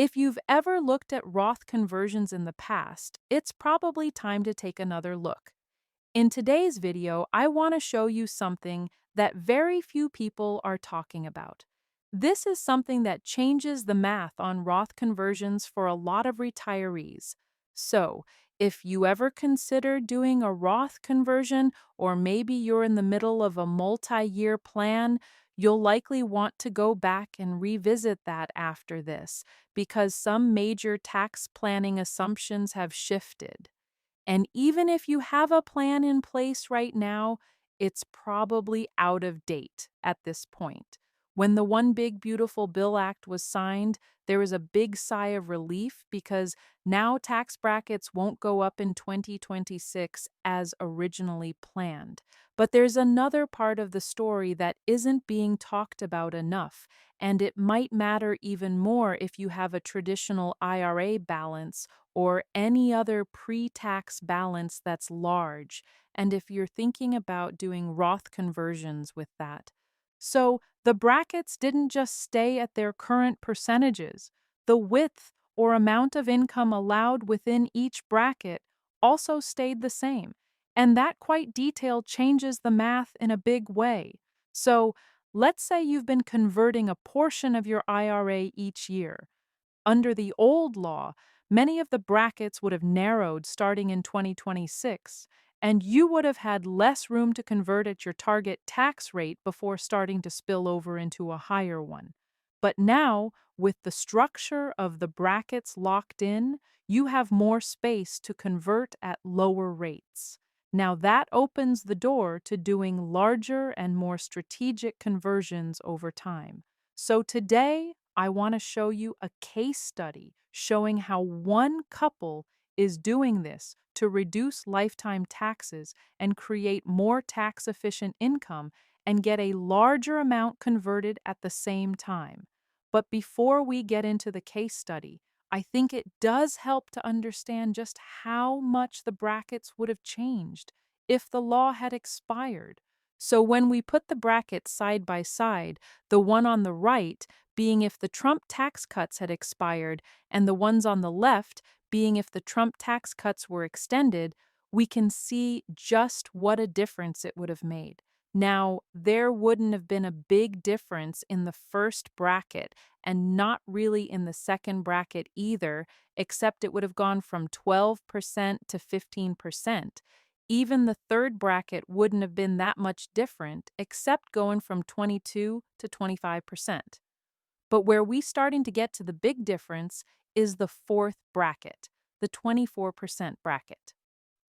If you've ever looked at Roth conversions in the past, it's probably time to take another look. In today's video, I want to show you something that very few people are talking about. This is something that changes the math on Roth conversions for a lot of retirees. So, if you ever consider doing a Roth conversion, or maybe you're in the middle of a multi-year plan, you'll likely want to go back and revisit that after this, because some major tax planning assumptions have shifted. And even if you have a plan in place right now, it's probably out of date at this point. When the One Big Beautiful Bill Act was signed, there was a big sigh of relief because now tax brackets won't go up in 2026 as originally planned. But there's another part of the story that isn't being talked about enough, and it might matter even more if you have a traditional IRA balance or any other pre-tax balance that's large, and if you're thinking about doing Roth conversions with that. So the brackets didn't just stay at their current percentages. The width or amount of income allowed within each bracket also stayed the same, and that quite detail changes the math in a big way. So let's say you've been converting a portion of your IRA each year. Under the old law, many of the brackets would have narrowed starting in 2026, and you would have had less room to convert at your target tax rate before starting to spill over into a higher one. But now, with the structure of the brackets locked in, you have more space to convert at lower rates. Now that opens the door to doing larger and more strategic conversions over time. So today, I want to show you a case study showing how one couple is doing this to reduce lifetime taxes and create more tax efficient income and get a larger amount converted at the same time. But before we get into the case study, I think it does help to understand just how much the brackets would have changed if the law had expired. So when we put the brackets side by side, the one on the right being if the Trump tax cuts had expired, and the ones on the left being if the Trump tax cuts were extended, we can see just what a difference it would have made. Now, there wouldn't have been a big difference in the first bracket and not really in the second bracket either, except it would have gone from 12% to 15%. Even the third bracket wouldn't have been that much different, except going from 22 to 25%. But where we starting to get to the big difference is the fourth bracket, the 24% bracket.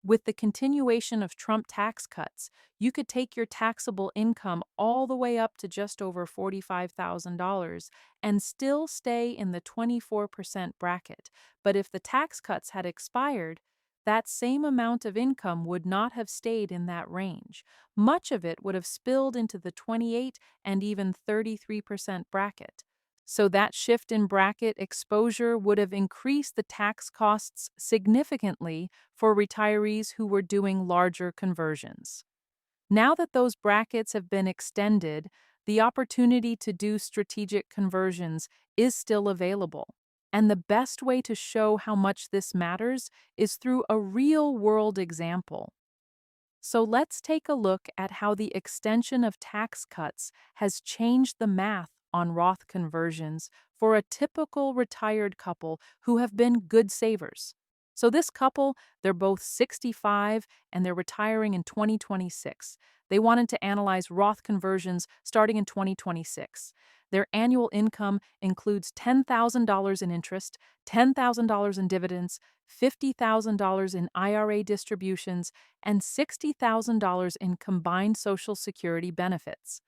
With the continuation of Trump tax cuts, you could take your taxable income all the way up to just over $45,000 and still stay in the 24% bracket. But if the tax cuts had expired, that same amount of income would not have stayed in that range. Much of it would have spilled into the 28 and even 33% bracket. So that shift in bracket exposure would have increased the tax costs significantly for retirees who were doing larger conversions. Now that those brackets have been extended, the opportunity to do strategic conversions is still available. And the best way to show how much this matters is through a real-world example. So let's take a look at how the extension of tax cuts has changed the math on Roth conversions for a typical retired couple who have been good savers. So this couple, they're both 65 and they're retiring in 2026. They wanted to analyze Roth conversions starting in 2026. Their annual income includes $10,000 in interest, $10,000 in dividends, $50,000 in IRA distributions, and $60,000 in combined Social Security benefits.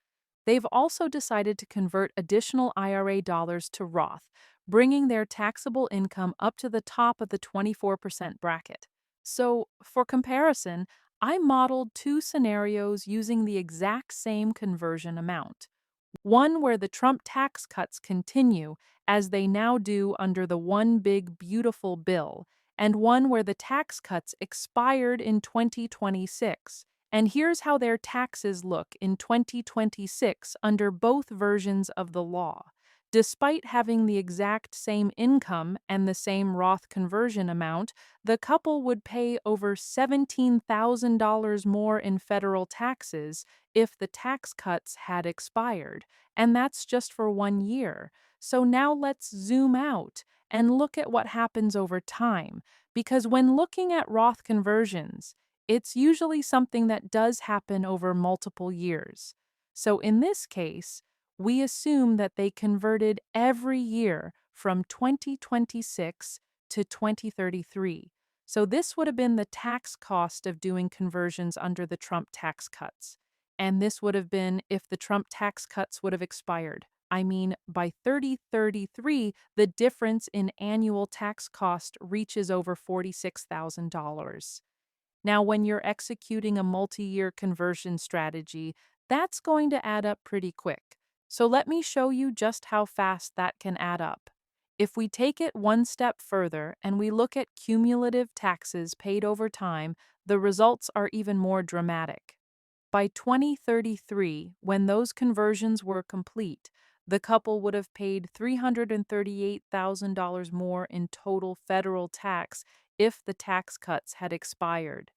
They've also decided to convert additional IRA dollars to Roth, bringing their taxable income up to the top of the 24% bracket. So, for comparison, I modeled two scenarios using the exact same conversion amount. One where the Trump tax cuts continue, as they now do under the One Big Beautiful Bill, and one where the tax cuts expired in 2026. And here's how their taxes look in 2026 under both versions of the law. Despite having the exact same income and the same Roth conversion amount, the couple would pay over $17,000 more in federal taxes if the tax cuts had expired, and that's just for 1 year. So now let's zoom out and look at what happens over time, because when looking at Roth conversions, it's usually something that does happen over multiple years. So in this case, we assume that they converted every year from 2026 to 2033. So this would have been the tax cost of doing conversions under the Trump tax cuts. And this would have been if the Trump tax cuts would have expired. I mean, by 3033, the difference in annual tax cost reaches over $46,000. Now, when you're executing a multi-year conversion strategy, that's going to add up pretty quick. So let me show you just how fast that can add up. If we take it one step further and we look at cumulative taxes paid over time, the results are even more dramatic. By 2033, when those conversions were complete, the couple would have paid $338,000 more in total federal tax if the tax cuts had expired.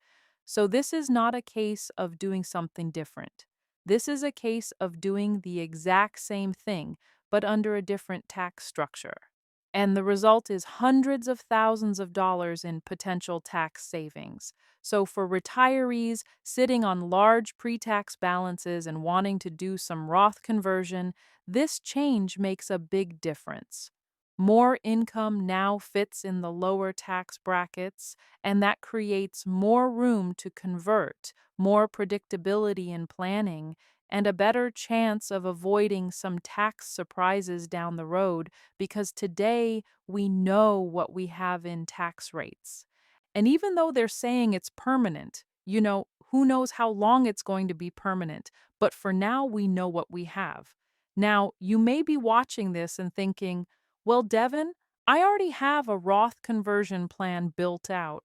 So this is not a case of doing something different. This is a case of doing the exact same thing, but under a different tax structure. And the result is hundreds of thousands of dollars in potential tax savings. So for retirees sitting on large pre-tax balances and wanting to do some Roth conversion, this change makes a big difference. More income now fits in the lower tax brackets, and that creates more room to convert, more predictability in planning, and a better chance of avoiding some tax surprises down the road because today we know what we have in tax rates. And even though they're saying it's permanent, who knows how long it's going to be permanent, but for now we know what we have. Now, you may be watching this and thinking, well, Devin, I already have a Roth conversion plan built out.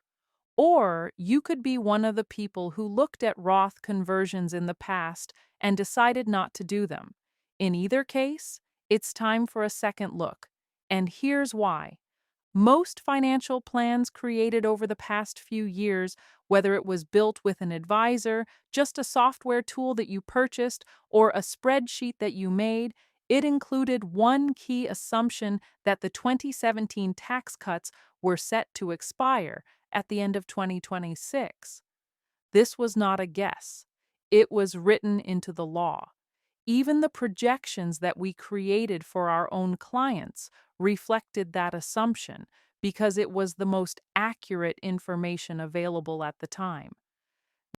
Or you could be one of the people who looked at Roth conversions in the past and decided not to do them. In either case, it's time for a second look. And here's why. Most financial plans created over the past few years, whether it was built with an advisor, just a software tool that you purchased, or a spreadsheet that you made, it included one key assumption that the 2017 tax cuts were set to expire at the end of 2026. This was not a guess. It was written into the law. Even the projections that we created for our own clients reflected that assumption because it was the most accurate information available at the time.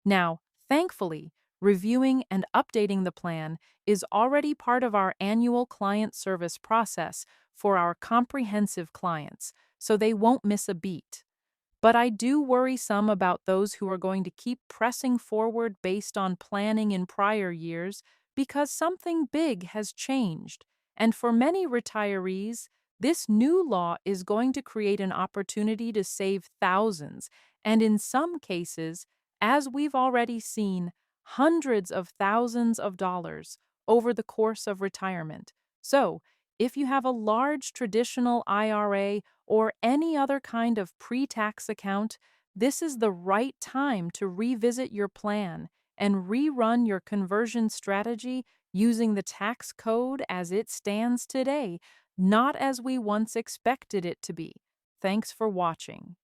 Now, thankfully, reviewing and updating the plan is already part of our annual client service process for our comprehensive clients, so they won't miss a beat. But I do worry some about those who are going to keep pressing forward based on planning in prior years because something big has changed. And for many retirees, this new law is going to create an opportunity to save thousands, and in some cases, as we've already seen, hundreds of thousands of dollars over the course of retirement. So, if you have a large traditional IRA or any other kind of pre-tax account, this is the right time to revisit your plan and rerun your conversion strategy using the tax code as it stands today, not as we once expected it to be. Thanks for watching.